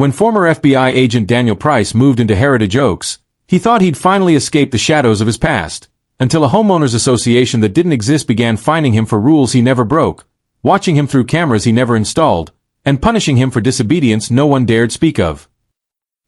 When former FBI agent Daniel Price moved into Heritage Oaks, he thought he'd finally escaped the shadows of his past, until a homeowners association that didn't exist began fining him for rules he never broke, watching him through cameras he never installed, and punishing him for disobedience no one dared speak of.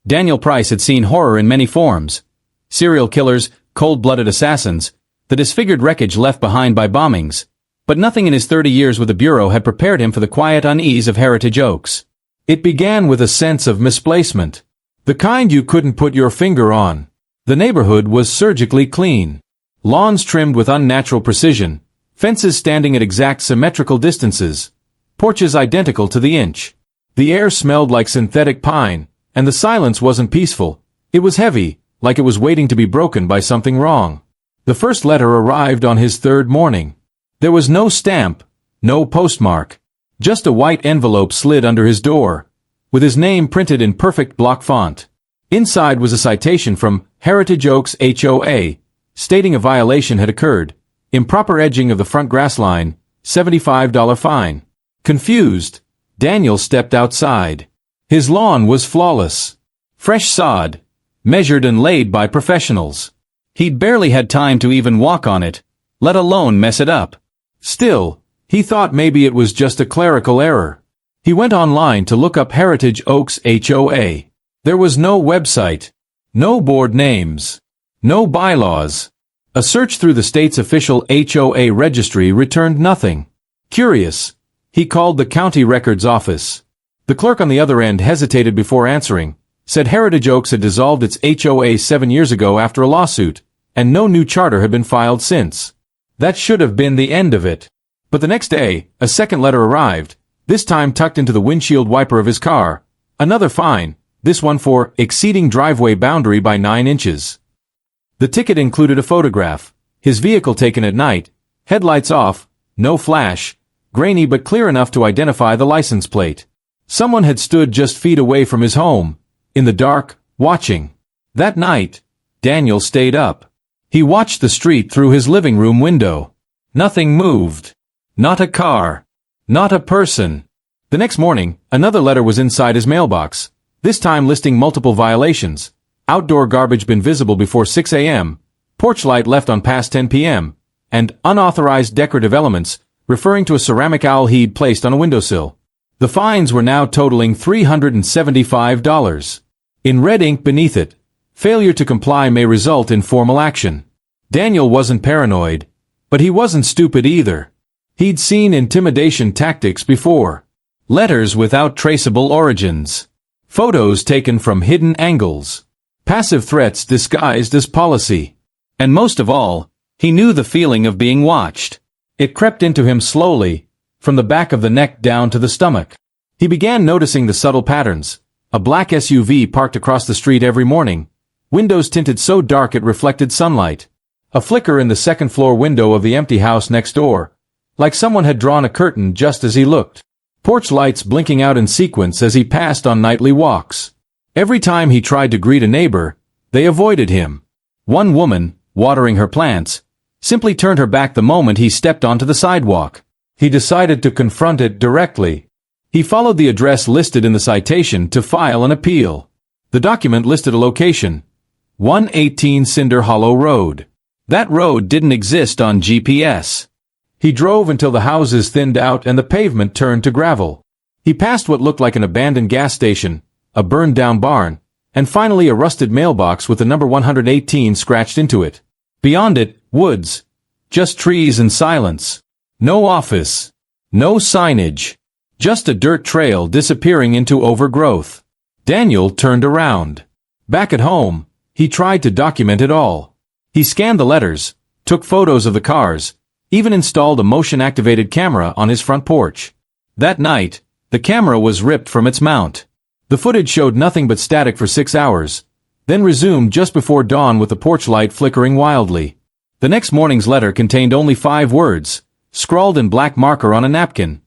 Daniel Price had seen horror in many forms: serial killers, cold-blooded assassins, the disfigured wreckage left behind by bombings, but nothing in his 30 years with the Bureau had prepared him for the quiet unease of Heritage Oaks. It began with a sense of misplacement, the kind you couldn't put your finger on. The neighborhood was surgically clean. Lawns trimmed with unnatural precision, fences standing at exact symmetrical distances, porches identical to the inch. The air smelled like synthetic pine, and the silence wasn't peaceful. It was heavy, like it was waiting to be broken by something wrong. The first letter arrived on his third morning. There was no stamp, no postmark, just a white envelope slid under his door, with his name printed in perfect block font. Inside was a citation from Heritage Oaks HOA, stating a violation had occurred: improper edging of the front grass line, $75 fine. Confused, Daniel stepped outside. His lawn was flawless. Fresh sod, measured and laid by professionals. He'd barely had time to even walk on it, let alone mess it up. Still, he thought maybe it was just a clerical error. He went online to look up Heritage Oaks HOA. There was no website, no board names, no bylaws. A search through the state's official HOA registry returned nothing. Curious, he called the county records office. The clerk on the other end hesitated before answering, said Heritage Oaks had dissolved its HOA 7 years ago after a lawsuit, and no new charter had been filed since. That should have been the end of it. But the next day, a second letter arrived, this time tucked into the windshield wiper of his car. Another fine, this one for exceeding driveway boundary by 9 inches. The ticket included a photograph, his vehicle taken at night, headlights off, no flash, grainy but clear enough to identify the license plate. Someone had stood just feet away from his home, in the dark, watching. That night, Daniel stayed up. He watched the street through his living room window. Nothing moved. Not a car. Not a person. The next morning, another letter was inside his mailbox, this time listing multiple violations: outdoor garbage bin visible before 6 a.m., porch light left on past 10 p.m., and unauthorized decorative elements, referring to a ceramic owl he'd placed on a windowsill. The fines were now totaling $375. In red ink beneath it, failure to comply may result in formal action. Daniel wasn't paranoid, but he wasn't stupid either. He'd seen intimidation tactics before. Letters without traceable origins. Photos taken from hidden angles. Passive threats disguised as policy. And most of all, he knew the feeling of being watched. It crept into him slowly, from the back of the neck down to the stomach. He began noticing the subtle patterns. A black SUV parked across the street every morning, windows tinted so dark it reflected sunlight. A flicker in the second-floor window of the empty house next door, like someone had drawn a curtain just as he looked. Porch lights blinking out in sequence as he passed on nightly walks. Every time he tried to greet a neighbor, they avoided him. One woman, watering her plants, simply turned her back the moment he stepped onto the sidewalk. He decided to confront it directly. He followed the address listed in the citation to file an appeal. The document listed a location: 118 Cinder Hollow Road. That road didn't exist on GPS. He drove until the houses thinned out and the pavement turned to gravel. He passed what looked like an abandoned gas station, a burned-down barn, and finally a rusted mailbox with the number 118 scratched into it. Beyond it, woods. Just trees and silence. No office. No signage. Just a dirt trail disappearing into overgrowth. Daniel turned around. Back at home, he tried to document it all. He scanned the letters, took photos of the cars, even installed a motion-activated camera on his front porch. That night, the camera was ripped from its mount. The footage showed nothing but static for 6 hours, then resumed just before dawn with the porch light flickering wildly. The next morning's letter contained only 5 words, scrawled in black marker on a napkin.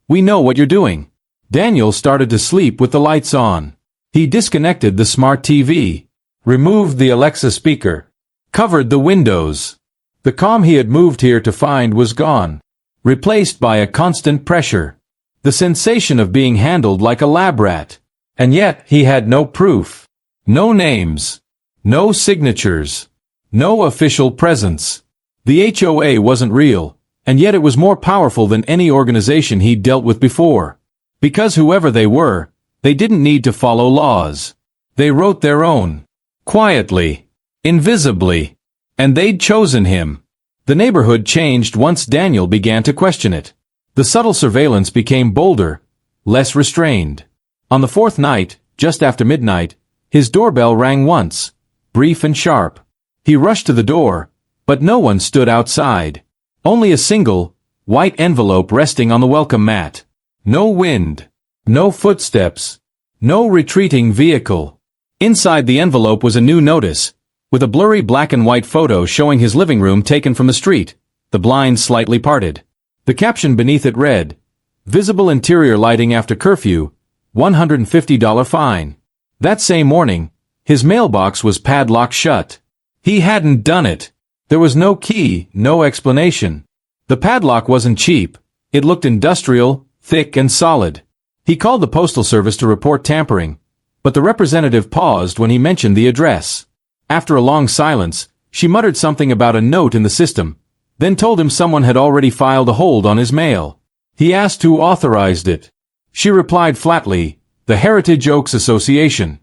"We know what you're doing." Daniel started to sleep with the lights on. He disconnected the smart TV, removed the Alexa speaker, covered the windows. The calm he had moved here to find was gone, replaced by a constant pressure. The sensation of being handled like a lab rat. And yet, he had no proof. No names. No signatures. No official presence. The HOA wasn't real, and yet it was more powerful than any organization he'd dealt with before. Because whoever they were, they didn't need to follow laws. They wrote their own. Quietly. Invisibly. And they'd chosen him. The neighborhood changed once Daniel began to question it. The subtle surveillance became bolder, less restrained. On the fourth night, just after midnight, his doorbell rang once, brief and sharp. He rushed to the door, but no one stood outside. Only a single, white envelope resting on the welcome mat. No wind. No footsteps. No retreating vehicle. Inside the envelope was a new notice, with a blurry black and white photo showing his living room taken from the street, the blinds slightly parted. The caption beneath it read, "Visible interior lighting after curfew, $150 fine." That same morning, his mailbox was padlocked shut. He hadn't done it. There was no key, no explanation. The padlock wasn't cheap. It looked industrial, thick and solid. He called the postal service to report tampering, but the representative paused when he mentioned the address. After a long silence, she muttered something about a note in the system, then told him someone had already filed a hold on his mail. He asked who authorized it. She replied flatly, "The HOA Association."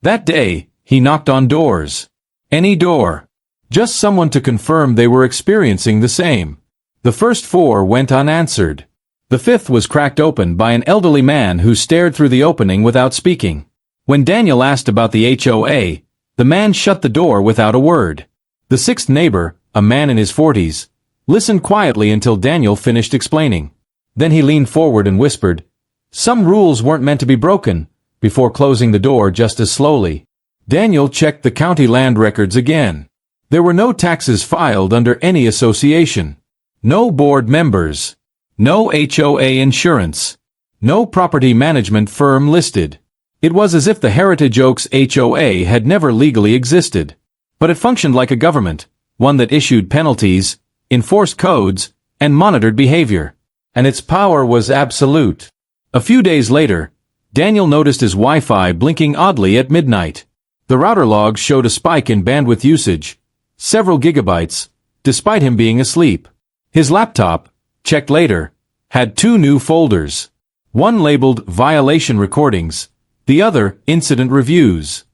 That day, he knocked on doors. Any door. Just someone to confirm they were experiencing the same. The first 4 went unanswered. The 5th was cracked open by an elderly man who stared through the opening without speaking. When Daniel asked about the HOA, the man shut the door without a word. The 6th neighbor, a man in his 40s, listened quietly until Daniel finished explaining. Then he leaned forward and whispered, "Some rules weren't meant to be broken," before closing the door just as slowly. Daniel checked the county land records again. There were no taxes filed under any association. No board members. No HOA insurance. No property management firm listed. It was as if the Heritage Oaks HOA had never legally existed. But it functioned like a government, one that issued penalties, enforced codes, and monitored behavior. And its power was absolute. A few days later, Daniel noticed his Wi-Fi blinking oddly at midnight. The router logs showed a spike in bandwidth usage, several gigabytes, despite him being asleep. His laptop, checked later, had 2 new folders. One labeled Violation Recordings, the other Incident Reviews.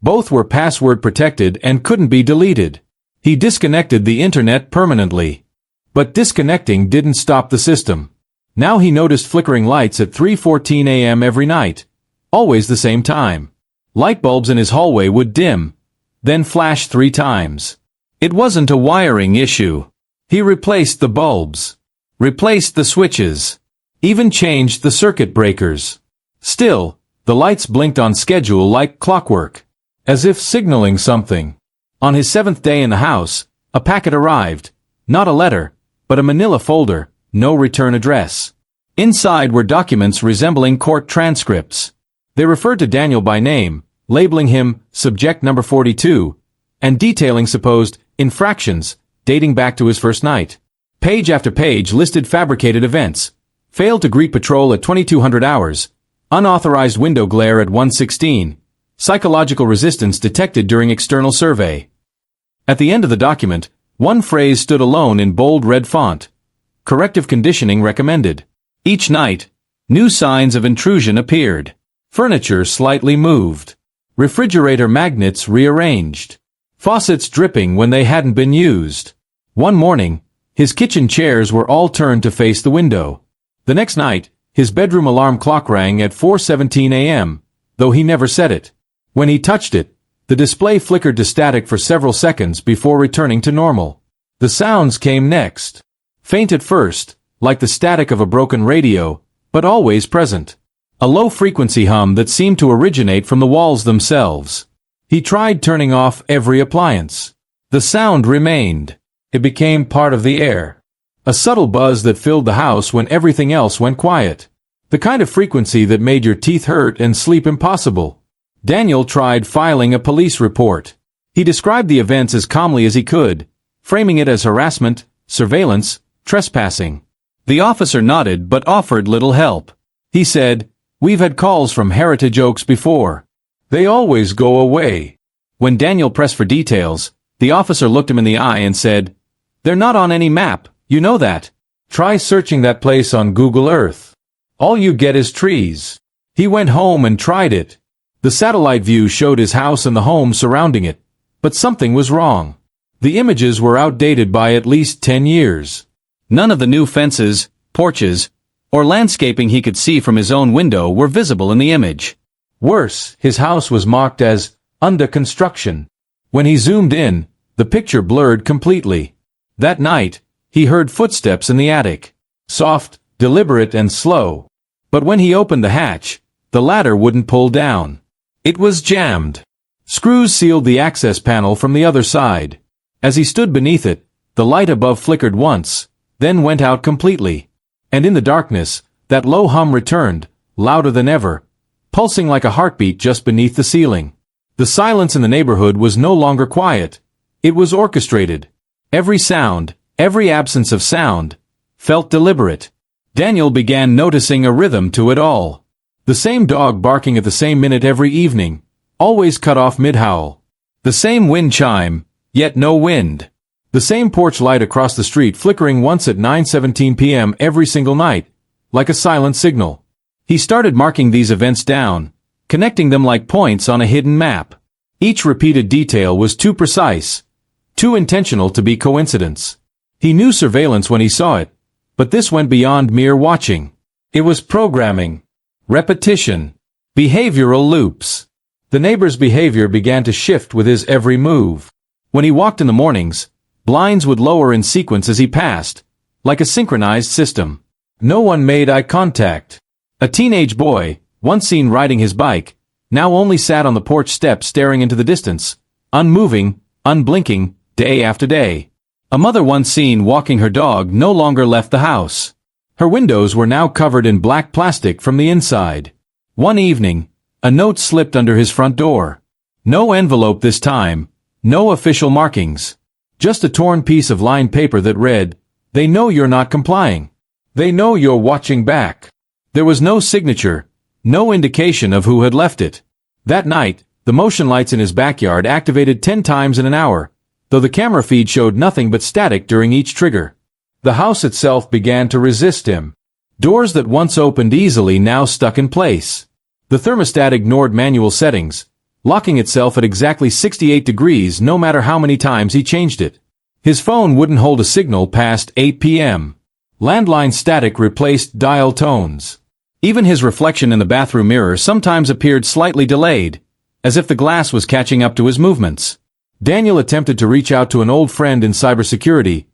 Both were password protected and couldn't be deleted. He disconnected the internet permanently. But disconnecting didn't stop the system. Now he noticed flickering lights at 3:14 a.m. every night. Always the same time. Light bulbs in his hallway would dim, then flash 3 times. It wasn't a wiring issue. He replaced the bulbs. Replaced the switches. Even changed the circuit breakers. Still, the lights blinked on schedule like clockwork, as if signaling something. On his 7th day in the house, a packet arrived. Not a letter, but a manila folder, no return address. Inside were documents resembling court transcripts. They referred to Daniel by name, labeling him Subject Number 42, and detailing supposed infractions dating back to his first night. Page after page listed fabricated events. Failed to greet patrol at 2200 hours. Unauthorized window glare at 1:16. Psychological resistance detected during external survey. At the end of the document, one phrase stood alone in bold red font. Corrective conditioning recommended. Each night, new signs of intrusion appeared. Furniture slightly moved. Refrigerator magnets rearranged. Faucets dripping when they hadn't been used. One morning, his kitchen chairs were all turned to face the window. The next night, his bedroom alarm clock rang at 4:17 a.m., though he never set it. When he touched it, the display flickered to static for several seconds before returning to normal. The sounds came next. Faint at first, like the static of a broken radio, but always present. A low-frequency hum that seemed to originate from the walls themselves. He tried turning off every appliance. The sound remained. It became part of the air. A subtle buzz that filled the house when everything else went quiet. The kind of frequency that made your teeth hurt and sleep impossible. Daniel tried filing a police report. He described the events as calmly as he could, framing it as harassment, surveillance, trespassing. The officer nodded but offered little help. He said, We've had calls from Heritage Oaks before. They always go away." When Daniel pressed for details, the officer looked him in the eye and said, "They're not on any map, you know that. Try searching that place on Google Earth. All you get is trees." He went home and tried it. The satellite view showed his house and the home surrounding it, but something was wrong. The images were outdated by at least 10 years. None of the new fences, porches, or landscaping he could see from his own window were visible in the image. Worse, his house was marked as under construction. When he zoomed in, the picture blurred completely. That night, he heard footsteps in the attic. Soft, deliberate, and slow. But when he opened the hatch, the ladder wouldn't pull down. It was jammed. Screws sealed the access panel from the other side. As he stood beneath it, the light above flickered once, then went out completely. And in the darkness, that low hum returned, louder than ever, pulsing like a heartbeat just beneath the ceiling. The silence in the neighborhood was no longer quiet. It was orchestrated. Every sound, every absence of sound, felt deliberate. Daniel began noticing a rhythm to it all. The same dog barking at the same minute every evening, always cut off mid-howl. The same wind chime, yet no wind. The same porch light across the street flickering once at 9:17 p.m. every single night, like a silent signal. He started marking these events down, connecting them like points on a hidden map. Each repeated detail was too precise, too intentional to be coincidence. He knew surveillance when he saw it, but this went beyond mere watching. It was programming, repetition, behavioral loops. The neighbor's behavior began to shift with his every move. When he walked in the mornings, blinds would lower in sequence as he passed, like a synchronized system. No one made eye contact. A teenage boy, once seen riding his bike, now only sat on the porch steps staring into the distance, unmoving, unblinking, day after day. A mother once seen walking her dog no longer left the house. Her windows were now covered in black plastic from the inside. One evening, a note slipped under his front door. No envelope this time, no official markings. Just a torn piece of lined paper that read, "They know you're not complying. They know you're watching back." There was no signature, no indication of who had left it. That night, the motion lights in his backyard activated 10 times in an hour, though the camera feed showed nothing but static during each trigger. The house itself began to resist him. Doors that once opened easily now stuck in place. The thermostat ignored manual settings, locking itself at exactly 68 degrees no matter how many times he changed it. His phone wouldn't hold a signal past 8 p.m. Landline static replaced dial tones. Even his reflection in the bathroom mirror sometimes appeared slightly delayed, as if the glass was catching up to his movements. Daniel attempted to reach out to an old friend in cybersecurity,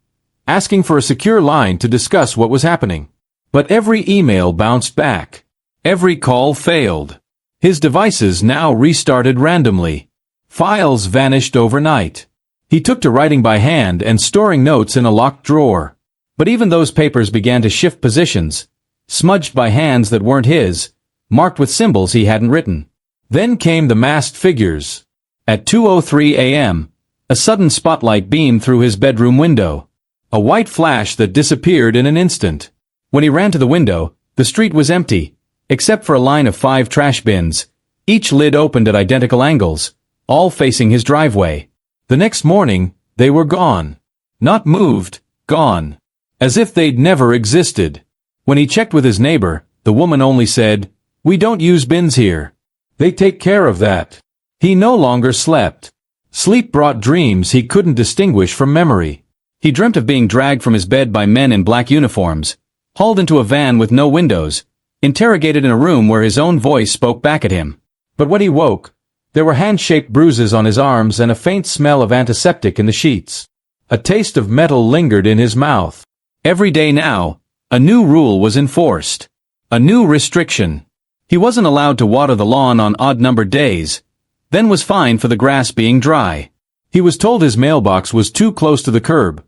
asking for a secure line to discuss what was happening. But every email bounced back. Every call failed. His devices now restarted randomly. Files vanished overnight. He took to writing by hand and storing notes in a locked drawer. But even those papers began to shift positions, smudged by hands that weren't his, marked with symbols he hadn't written. Then came the masked figures. At 2:03 a.m., a sudden spotlight beamed through his bedroom window. A white flash that disappeared in an instant. When he ran to the window, the street was empty, except for a line of 5 trash bins, each lid opened at identical angles, all facing his driveway. The next morning, they were gone. Not moved, gone. As if they'd never existed. When he checked with his neighbor, the woman only said, "We don't use bins here. They take care of that." He no longer slept. Sleep brought dreams he couldn't distinguish from memory. He dreamt of being dragged from his bed by men in black uniforms, hauled into a van with no windows, interrogated in a room where his own voice spoke back at him. But when he woke, there were hand-shaped bruises on his arms and a faint smell of antiseptic in the sheets. A taste of metal lingered in his mouth. Every day now, a new rule was enforced. A new restriction. He wasn't allowed to water the lawn on odd-numbered days, then was fined for the grass being dry. He was told his mailbox was too close to the curb,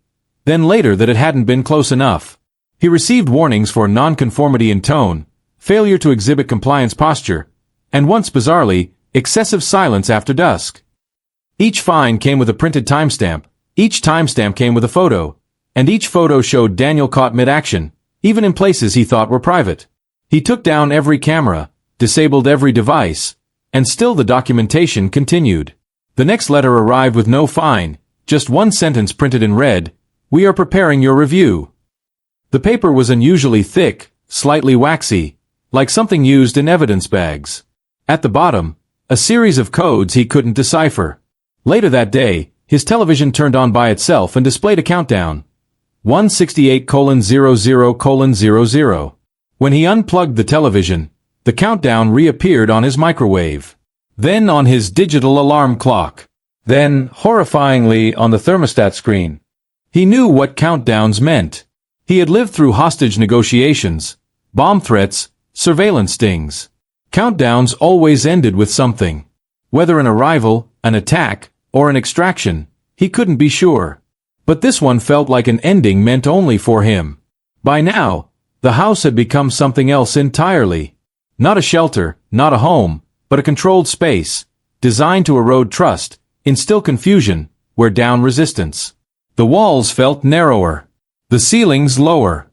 then later that it hadn't been close enough. He received warnings for nonconformity in tone, failure to exhibit compliance posture, and once bizarrely, excessive silence after dusk. Each fine came with a printed timestamp, each timestamp came with a photo, and each photo showed Daniel caught mid-action, even in places he thought were private. He took down every camera, disabled every device, and still the documentation continued. The next letter arrived with no fine, just one sentence printed in red: "We are preparing your review." The paper was unusually thick, slightly waxy, like something used in evidence bags. At the bottom, a series of codes he couldn't decipher. Later that day, his television turned on by itself and displayed a countdown. 168:00:00. When he unplugged the television, the countdown reappeared on his microwave. Then on his digital alarm clock. Then, horrifyingly, on the thermostat screen. He knew what countdowns meant. He had lived through hostage negotiations, bomb threats, surveillance stings. Countdowns always ended with something. Whether an arrival, an attack, or an extraction, he couldn't be sure. But this one felt like an ending meant only for him. By now, the house had become something else entirely. Not a shelter, not a home, but a controlled space, designed to erode trust, instill confusion, wear down resistance. The walls felt narrower. The ceilings lower.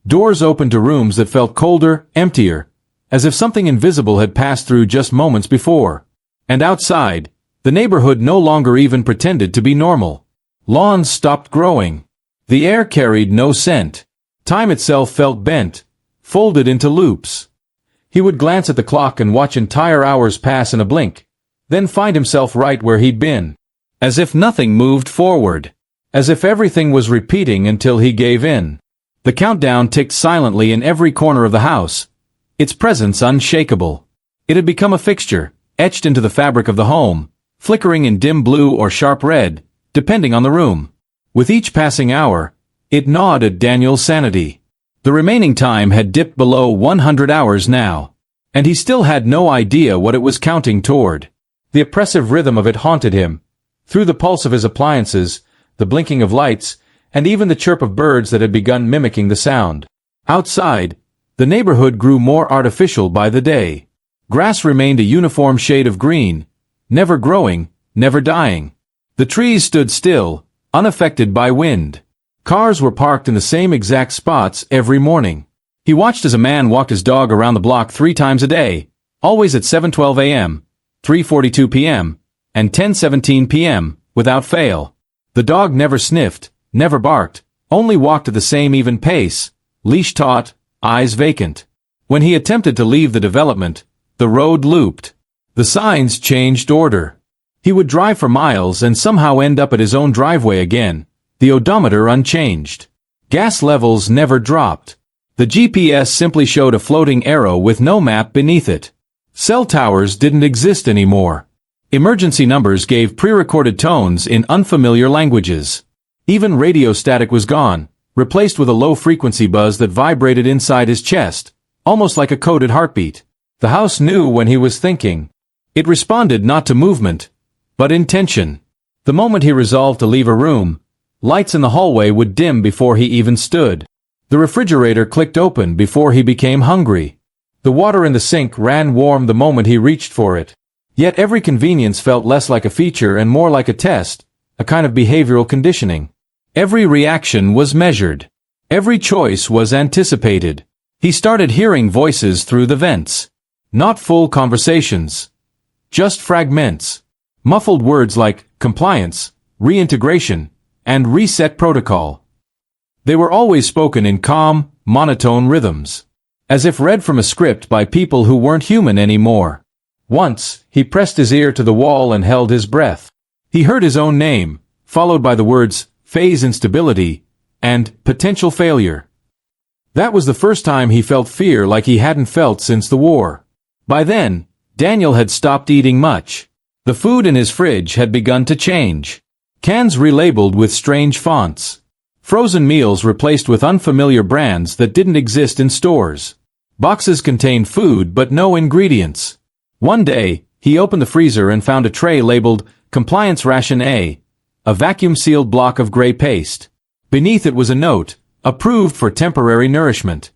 Doors opened to rooms that felt colder, emptier, as if something invisible had passed through just moments before. And outside, the neighborhood no longer even pretended to be normal. Lawns stopped growing. The air carried no scent. Time itself felt bent, folded into loops. He would glance at the clock and watch entire hours pass in a blink, then find himself right where he'd been. As if nothing moved forward. As if everything was repeating until he gave in. The countdown ticked silently in every corner of the house, its presence unshakable. It had become a fixture, etched into the fabric of the home, flickering in dim blue or sharp red, depending on the room. With each passing hour, it gnawed at Daniel's sanity. The remaining time had dipped below 100 hours now, and he still had no idea what it was counting toward. The oppressive rhythm of it haunted him, through the pulse of his appliances, the blinking of lights, and even the chirp of birds that had begun mimicking the sound. Outside, the neighborhood grew more artificial by the day. Grass remained a uniform shade of green, never growing, never dying. The trees stood still, unaffected by wind. Cars were parked in the same exact spots every morning. He watched as a man walked his dog around the block 3 times a day, always at 7:12 a.m., 3:42 p.m., and 10:17 p.m., without fail. The dog never sniffed, never barked, only walked at the same even pace, leash taut, eyes vacant. When he attempted to leave the development, the road looped. The signs changed order. He would drive for miles and somehow end up at his own driveway again, the odometer unchanged. Gas levels never dropped. The GPS simply showed a floating arrow with no map beneath it. Cell towers didn't exist anymore. Emergency numbers gave pre-recorded tones in unfamiliar languages. Even radio static was gone, replaced with a low-frequency buzz that vibrated inside his chest, almost like a coded heartbeat. The house knew when he was thinking. It responded not to movement, but intention. The moment he resolved to leave a room, lights in the hallway would dim before he even stood. The refrigerator clicked open before he became hungry. The water in the sink ran warm the moment he reached for it. Yet every convenience felt less like a feature and more like a test, a kind of behavioral conditioning. Every reaction was measured. Every choice was anticipated. He started hearing voices through the vents. Not full conversations. Just fragments. Muffled words like compliance, reintegration, and reset protocol. They were always spoken in calm, monotone rhythms, as if read from a script by people who weren't human anymore. Once, he pressed his ear to the wall and held his breath. He heard his own name, followed by the words, phase instability, and potential failure. That was the first time he felt fear like he hadn't felt since the war. By then, Daniel had stopped eating much. The food in his fridge had begun to change. Cans relabeled with strange fonts. Frozen meals replaced with unfamiliar brands that didn't exist in stores. Boxes contained food but no ingredients. One day, he opened the freezer and found a tray labeled Compliance Ration A, a vacuum-sealed block of gray paste. Beneath it was a note, approved for temporary nourishment.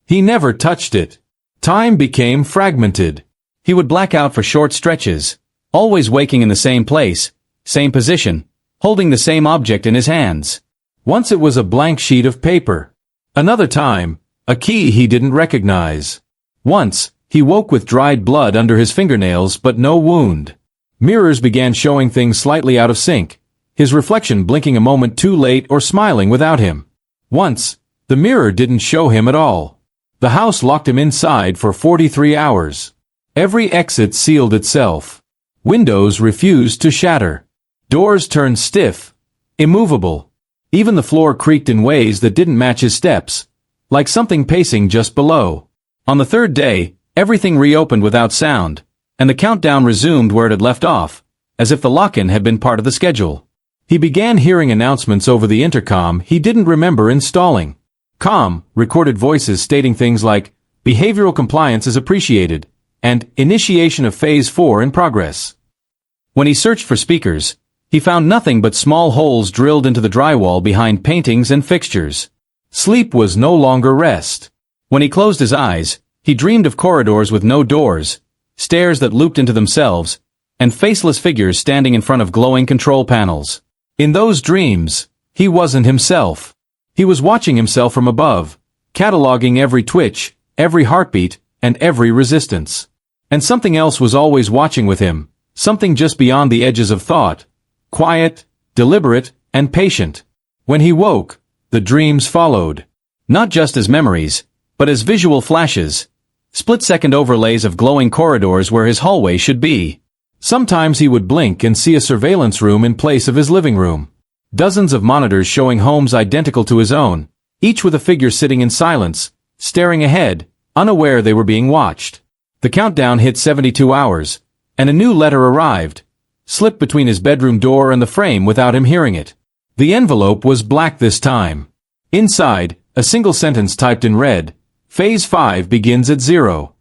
He never touched it. Time became fragmented. He would black out for short stretches, always waking in the same place, same position, holding the same object in his hands. Once it was a blank sheet of paper. Another time, a key he didn't recognize. Once, He woke with dried blood under his fingernails but no wound. Mirrors began showing things slightly out of sync, his reflection blinking a moment too late or smiling without him. Once, the mirror didn't show him at all. The house locked him inside for 43 hours. Every exit sealed itself. Windows refused to shatter. Doors turned stiff, immovable. Even the floor creaked in ways that didn't match his steps, like something pacing just below. On the third day, everything reopened without sound, and the countdown resumed where it had left off, as if the lock-in had been part of the schedule. He began hearing announcements over the intercom he didn't remember installing. Calm, recorded voices stating things like, "Behavioral compliance is appreciated," and "Initiation of Phase 4 in progress." When he searched for speakers, he found nothing but small holes drilled into the drywall behind paintings and fixtures. Sleep was no longer rest. When he closed his eyes, he dreamed of corridors with no doors, stairs that looped into themselves, and faceless figures standing in front of glowing control panels. In those dreams, he wasn't himself. He was watching himself from above, cataloging every twitch, every heartbeat, and every resistance. And something else was always watching with him, something just beyond the edges of thought, quiet, deliberate, and patient. When he woke, the dreams followed. Not just as memories, but as visual flashes, split-second overlays of glowing corridors where his hallway should be. Sometimes he would blink and see a surveillance room in place of his living room. Dozens of monitors showing homes identical to his own, each with a figure sitting in silence, staring ahead, unaware they were being watched. The countdown hit 72 hours, and a new letter arrived, slipped between his bedroom door and the frame without him hearing it. The envelope was black this time. Inside, a single sentence typed in red, "Phase 5 begins at 0.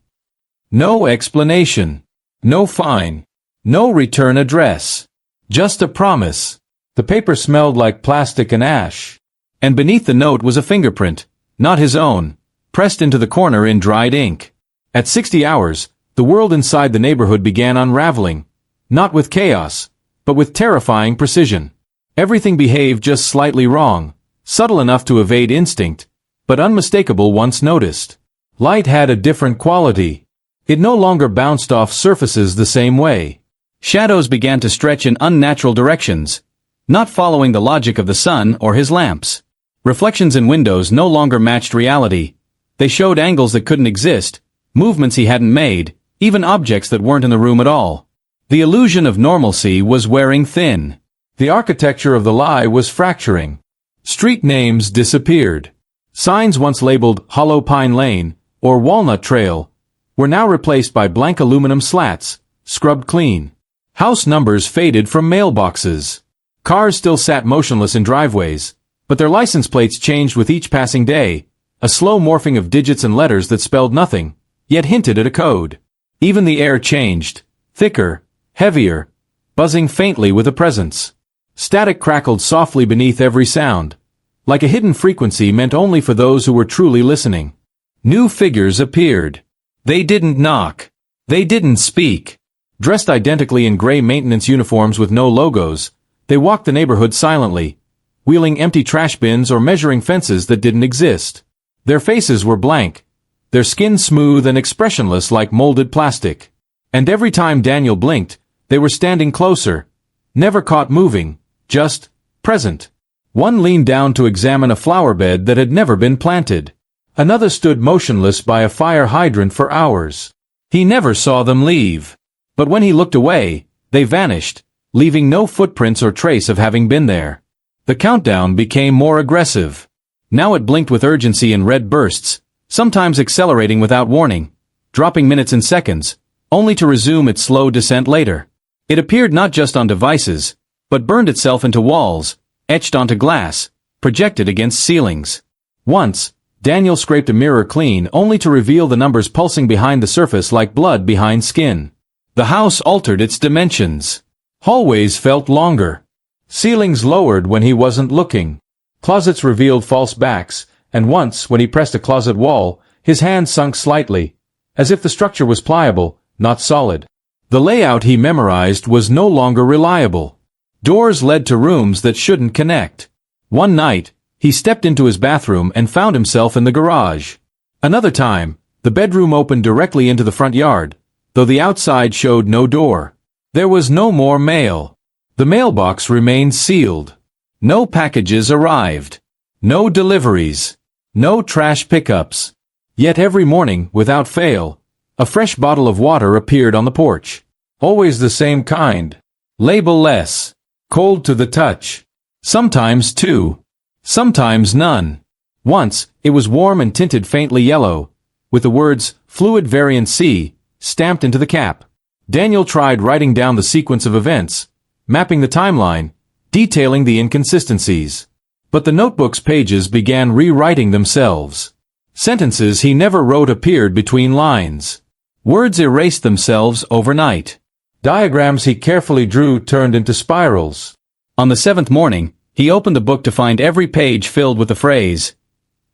No explanation. No fine. No return address. Just a promise." The paper smelled like plastic and ash. And beneath the note was a fingerprint, not his own, pressed into the corner in dried ink. At 60 hours, the world inside the neighborhood began unraveling, not with chaos, but with terrifying precision. Everything behaved just slightly wrong, subtle enough to evade instinct, but unmistakable once noticed. Light had a different quality. It no longer bounced off surfaces the same way. Shadows began to stretch in unnatural directions, not following the logic of the sun or his lamps. Reflections in windows no longer matched reality. They showed angles that couldn't exist, movements he hadn't made, even objects that weren't in the room at all. The illusion of normalcy was wearing thin. The architecture of the lie was fracturing. Street names disappeared. Signs once labeled Hollow Pine Lane or Walnut Trail were now replaced by blank aluminum slats, scrubbed clean. House numbers faded from mailboxes. Cars still sat motionless in driveways, but their license plates changed with each passing day, a slow morphing of digits and letters that spelled nothing, yet hinted at a code. Even the air changed, thicker, heavier, buzzing faintly with a presence. Static crackled softly beneath every sound, like a hidden frequency meant only for those who were truly listening. New figures appeared. They didn't knock. They didn't speak. Dressed identically in gray maintenance uniforms with no logos, they walked the neighborhood silently, wheeling empty trash bins or measuring fences that didn't exist. Their faces were blank, their skin smooth and expressionless like molded plastic. And every time Daniel blinked, they were standing closer, never caught moving, just present. One leaned down to examine a flower bed that had never been planted. Another stood motionless by a fire hydrant for hours. He never saw them leave. But when he looked away, they vanished, leaving no footprints or trace of having been there. The countdown became more aggressive. Now it blinked with urgency in red bursts, sometimes accelerating without warning, dropping minutes and seconds, only to resume its slow descent later. It appeared not just on devices, but burned itself into walls, etched onto glass, projected against ceilings. Once, Daniel scraped a mirror clean only to reveal the numbers pulsing behind the surface like blood behind skin. The house altered its dimensions. Hallways felt longer. Ceilings lowered when he wasn't looking. Closets revealed false backs, and once, when he pressed a closet wall, his hand sunk slightly, as if the structure was pliable, not solid. The layout he memorized was no longer reliable. Doors led to rooms that shouldn't connect. One night, he stepped into his bathroom and found himself in the garage. Another time, The bedroom opened directly into the front yard, though the outside showed no door. There was no more mail. The mailbox remained sealed. No packages arrived. No deliveries. No trash pickups. Yet every morning, without fail, a fresh bottle of water appeared on the porch. Always the same kind. Label-less. Cold to the touch. Sometimes two. Sometimes none. Once, it was warm and tinted faintly yellow, with the words, Fluid Variant C, stamped into the cap. Daniel tried writing down the sequence of events, mapping the timeline, detailing the inconsistencies. But the notebook's pages began rewriting themselves. Sentences he never wrote appeared between lines. Words erased themselves overnight. Diagrams he carefully drew turned into spirals. On the 7th morning, he opened the book to find every page filled with the phrase,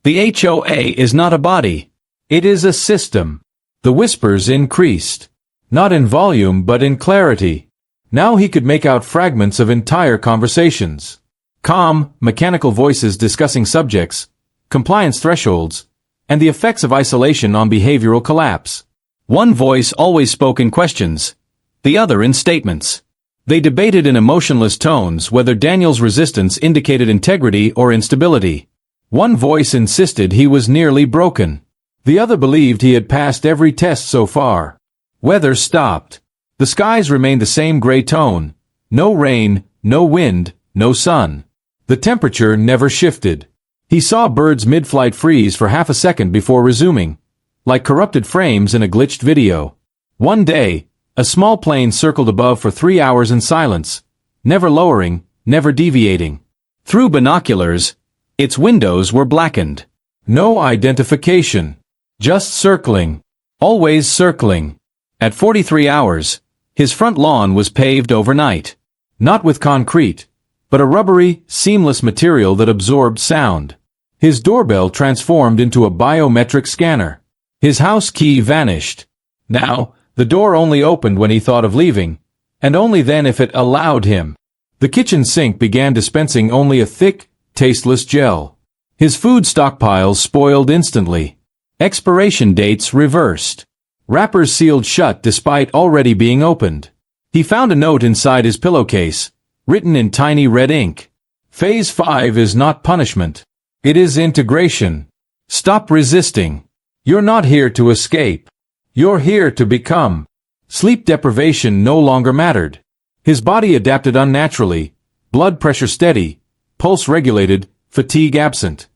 "The HOA is not a body. It is a system." The whispers increased. Not in volume but in clarity. Now he could make out fragments of entire conversations. Calm, mechanical voices discussing subjects, compliance thresholds, and the effects of isolation on behavioral collapse. One voice always spoke in questions, the other in statements. They debated in emotionless tones whether Daniel's resistance indicated integrity or instability. One voice insisted he was nearly broken. The other believed he had passed every test so far. Weather stopped. The skies remained the same gray tone. No rain, no wind, no sun. The temperature never shifted. He saw birds mid-flight freeze for half a second before resuming, like corrupted frames in a glitched video. One day, a small plane circled above for 3 hours in silence, never lowering, never deviating. Through binoculars, its windows were blackened. No identification. Just circling. Always circling. At 43 hours, his front lawn was paved overnight. Not with concrete, but a rubbery, seamless material that absorbed sound. His doorbell transformed into a biometric scanner. His house key vanished. Now, the door only opened when he thought of leaving, and only then if it allowed him. The kitchen sink began dispensing only a thick, tasteless gel. His food stockpiles spoiled instantly. Expiration dates reversed. Wrappers sealed shut despite already being opened. He found a note inside his pillowcase, written in tiny red ink. Phase 5 is not punishment. It is integration. Stop resisting. You're not here to escape. You're here to become. Sleep deprivation no longer mattered. His body adapted unnaturally, blood pressure steady, pulse regulated, fatigue absent.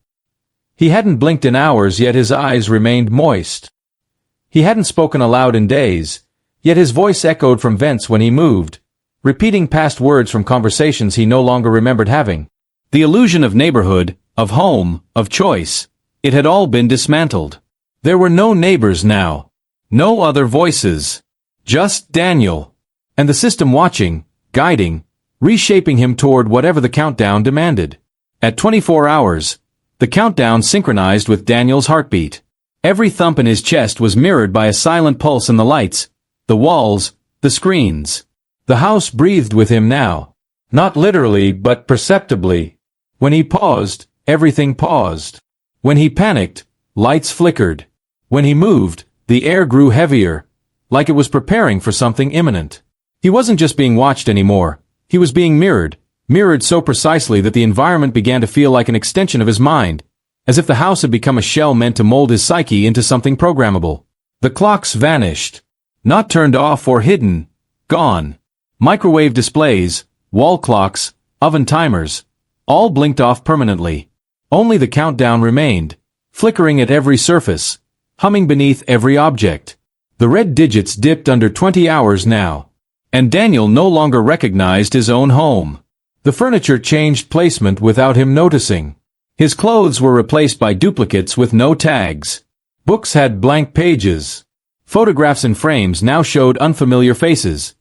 He hadn't blinked in hours, yet his eyes remained moist. He hadn't spoken aloud in days, yet his voice echoed from vents when he moved, repeating past words from conversations he no longer remembered having. The illusion of neighborhood, of home, of choice, it had all been dismantled. There were no neighbors now. No other voices. Just Daniel. And the system watching, guiding, reshaping him toward whatever the countdown demanded. At 24 hours, the countdown synchronized with Daniel's heartbeat. Every thump in his chest was mirrored by a silent pulse in the lights, the walls, the screens. The house breathed with him now. Not literally, but perceptibly. When he paused, everything paused. When he panicked, lights flickered. When he moved, the air grew heavier, like it was preparing for something imminent. He wasn't just being watched anymore. He was being mirrored so precisely that the environment began to feel like an extension of his mind, as if the house had become a shell meant to mold his psyche into something programmable. The clocks vanished. Not turned off or hidden. Gone. Microwave displays, wall clocks, oven timers, all blinked off permanently. Only the countdown remained, flickering at every surface, humming beneath every object. The red digits dipped under 20 hours now. And Daniel no longer recognized his own home. The furniture changed placement without him noticing. His clothes were replaced by duplicates with no tags. Books had blank pages. Photographs in frames now showed unfamiliar faces.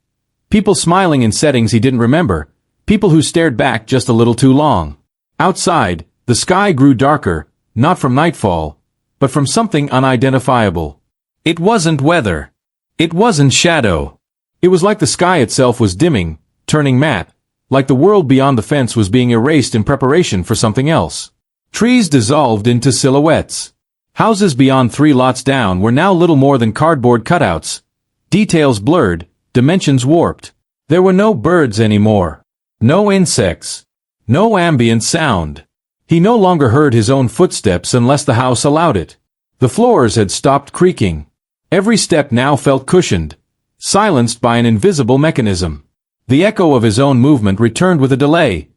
People smiling in settings he didn't remember. People who stared back just a little too long. Outside, the sky grew darker, not from nightfall, but from something unidentifiable. It wasn't weather. It wasn't shadow. It was like the sky itself was dimming, turning matte, like the world beyond the fence was being erased in preparation for something else. Trees dissolved into silhouettes. Houses beyond 3 lots down were now little more than cardboard cutouts. Details blurred, dimensions warped. There were no birds anymore. No insects. No ambient sound. He no longer heard his own footsteps unless the house allowed it. The floors had stopped creaking. Every step now felt cushioned, silenced by an invisible mechanism. The echo of his own movement returned with a delay,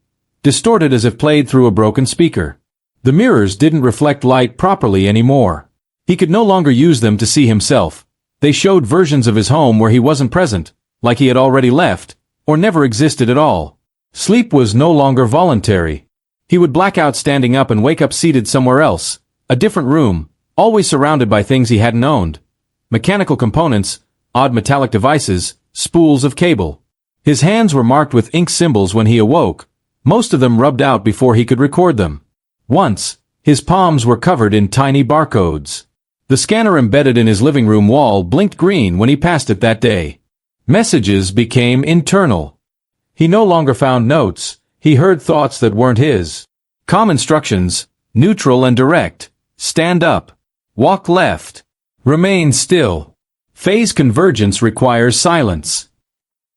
distorted as if played through a broken speaker. The mirrors didn't reflect light properly anymore. He could no longer use them to see himself. They showed versions of his home where he wasn't present, like he had already left, or never existed at all. Sleep was no longer voluntary. He would black out standing up and wake up seated somewhere else, a different room, always surrounded by things he hadn't owned. Mechanical components, odd metallic devices, spools of cable. His hands were marked with ink symbols when he awoke, most of them rubbed out before he could record them. Once, his palms were covered in tiny barcodes. The scanner embedded in his living room wall blinked green when he passed it that day. Messages became internal. He no longer found notes, he heard thoughts that weren't his. Calm instructions, neutral and direct. Stand up. Walk left. Remain still. Phase convergence requires silence.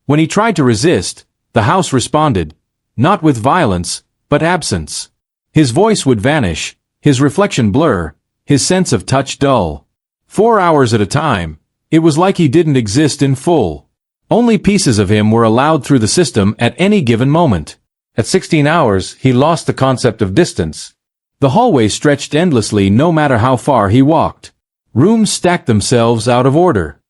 When he tried to resist, the house responded, not with violence, but absence. His voice would vanish, his reflection blur, his sense of touch dull. 4 hours at a time, it was like he didn't exist in full. Only pieces of him were allowed through the system at any given moment. At 16 hours, he lost the concept of distance. The hallway stretched endlessly no matter how far he walked. Rooms stacked themselves out of order.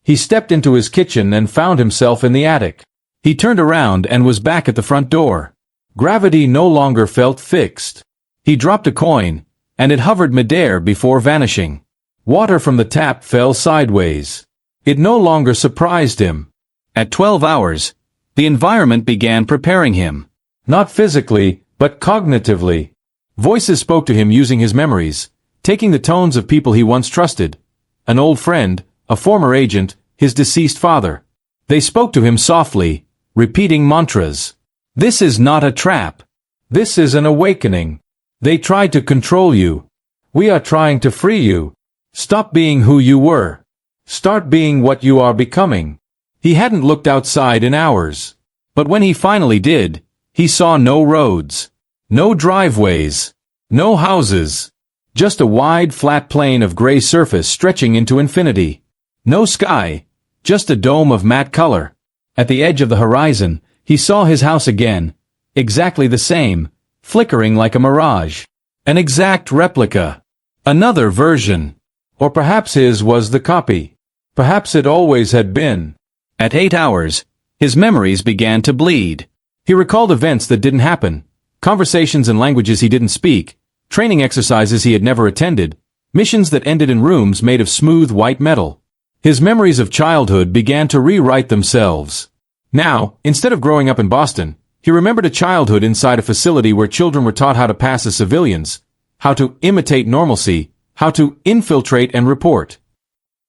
He stepped into his kitchen and found himself in the attic. He turned around and was back at the front door. Gravity no longer felt fixed. He dropped a coin, and it hovered midair before vanishing. Water from the tap fell sideways. It no longer surprised him. At 12 hours, the environment began preparing him. Not physically, but cognitively. Voices spoke to him using his memories, taking the tones of people he once trusted. An old friend, a former agent, his deceased father. They spoke to him softly, repeating mantras. This is not a trap. This is an awakening. They tried to control you. We are trying to free you. Stop being who you were. Start being what you are becoming. He hadn't looked outside in hours. But when he finally did, he saw no roads. No driveways. No houses. Just a wide, flat plain of gray surface stretching into infinity. No sky. Just a dome of matte color. At the edge of the horizon, he saw his house again. Exactly the same. Flickering like a mirage. An exact replica. Another version. Or perhaps his was the copy. Perhaps it always had been. At 8 hours, his memories began to bleed. He recalled events that didn't happen. Conversations in languages he didn't speak, training exercises he had never attended, missions that ended in rooms made of smooth white metal. His memories of childhood began to rewrite themselves. Now, instead of growing up in Boston, he remembered a childhood inside a facility where children were taught how to pass as civilians, how to imitate normalcy, how to infiltrate and report.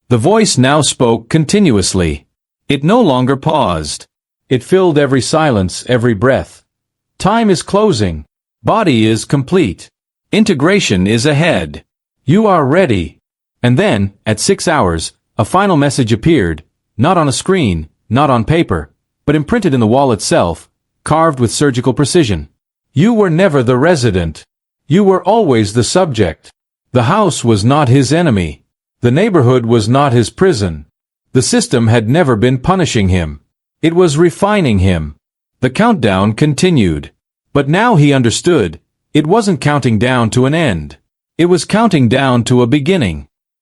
The voice now spoke continuously. It no longer paused. It filled every silence, every breath. Time is closing. Body is complete. Integration is ahead. You are ready. And then, at 6 hours, a final message appeared, not on a screen, not on paper, but imprinted in the wall itself, carved with surgical precision. You were never the resident. You were always the subject. The house was not his enemy. The neighborhood was not his prison. The system had never been punishing him. It was refining him. The countdown continued. But now he understood. It wasn't counting down to an end. It was counting down to a beginning.